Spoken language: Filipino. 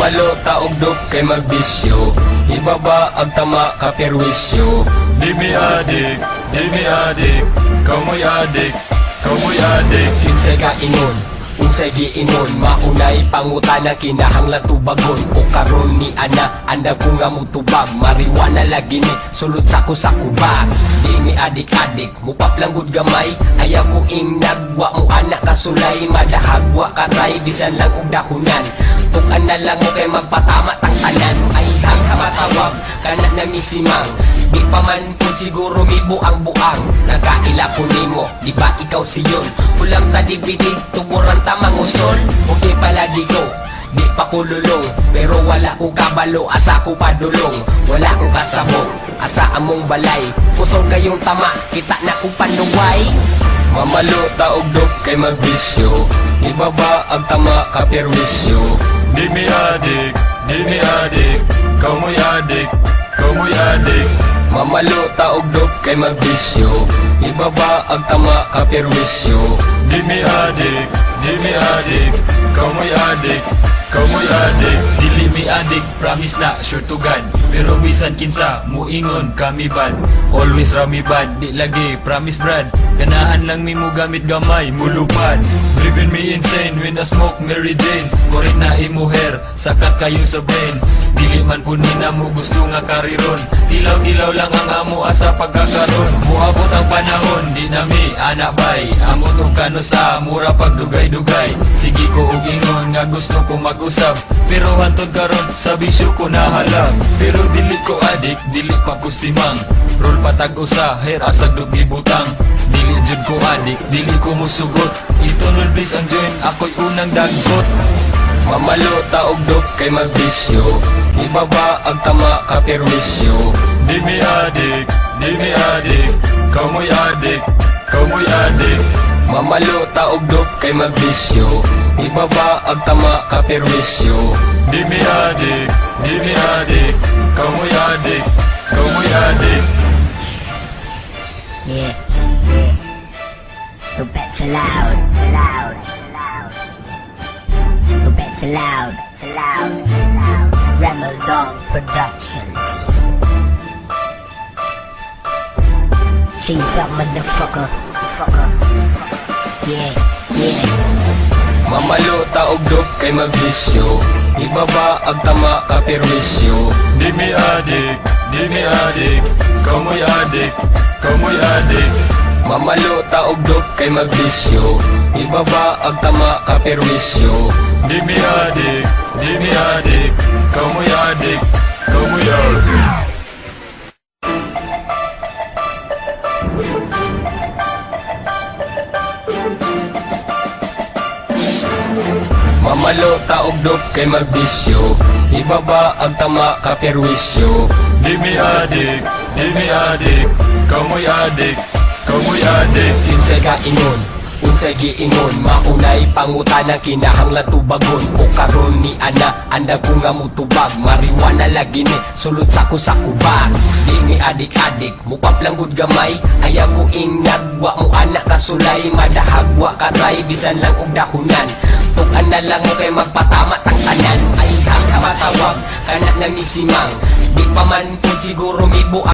Mamalo taog-dok kay magbisyo, ibaba ang tama ka perwisyo. Di mi adik, kamoy adik, kamoy adik. Kinsay ka ingon, unsay giingon, maunay pangutana kinahanglan tubagon. O karon ni ana, anda ko nga mutubag, mariwana lagi ni sulod sa kuba. Di mi adik-adik, mupaplanggod gamay, ayaw ko nagwa mo anak kasulay, madahagwa katay, bisan lang og dahunan. Tukan na lang mo kay magpatama tang tanan, ay hang kamatawag, kana na misimang. Di pa man po siguro mibo ang buang, nakaila ko nimo, di ba ikaw siyon? Ulam ta DVD, tuburan ta mangusol, okay pala di ko. Di pa ko lulong, pero wala ko kabalo, asa ko padulong. Wala ko kasabong, asa among balay, pusong kayong tama, kita na ko panuway. Mamalo taog-dok kay magbisyo, ibaba ang tama ka perwisyo. Di mi adik, kamoy adik, kamoy adik. Mamalo taog-dok kay magbisyo, ibaba ang tama ka perwisyo. Di mi adik, kamoy adik, kamoy adik. Dili mi adik, promise na, sure to God. Pero bisan kinsa, muingon kami bad. Always rami bad, di lagi, promise brad. Ganahan lang mi mo gamit gamay, mulupad. Driving me insane when I smoke Mary Jane. Korek na imuher, sakat kayo sa brain. Dili man po nina mo gusto nga kariron. Dilaw-dilaw lang ang amo asa pagkakaroon. Muabot ang panahon, di nami anak bay. Amot og kano sa mura pagdugay-dugay. Sige ko og ingon nga gusto ko mag-usap, pero hantod karon sa bisyo ko nahalap. Pero dili ko adik, dili pa ko simang. Roll patag usa, hair asag dugi butang. Dili jud ko adik, dili ko musugot. Itunol please ang join, ako'y unang dagot. Mamalo taog-dok kay magbisyo, ibaba ang tama ka perwisyo. Di mi adik, kamoy adik, kamoy adik. Mamalo taog-dok kay magbisyo, ibaba ang tama ka perwisyo. Di mi adik, kamoy adik, kamoy adik. Yeah, yeah. Go back to loud, loud, loud. Go back to loud, loud. Rebel Dog Productions. Cheese up, motherfucker. Yeah, yeah. Mamalo taog-dok kay magbisyo, ibaba ang tama ka perwisyo. Di mi adik, kamoy adik, kamoy adik. Mamalo taog-dok kay magbisyo, ibaba ang tama ka perwisyo. Di mi adik, kamoy adik, kamoy adik. Mamalo taog-dok kay magbisyo, ibaba ang tama ka perwisyo. Di mi adik, kamoy adik, kamoy adik. Kinsay ka ingon, unsay giingon, maunay pangutana kinahanglan tubagon. O karon ni ana, anda ko nga mutubag, mariwana lagi ni sulod sa kuba. Di mi adik-adik, mupaplanggod gamay, ayaw ko nagwa mo anak kasulay, madahagwa katay, bisan lang og dahunan. Tukan na lang mo kay magpatama tang tanan, ay hang kamatawag, kana na misimang. Di pa man po siguro mibo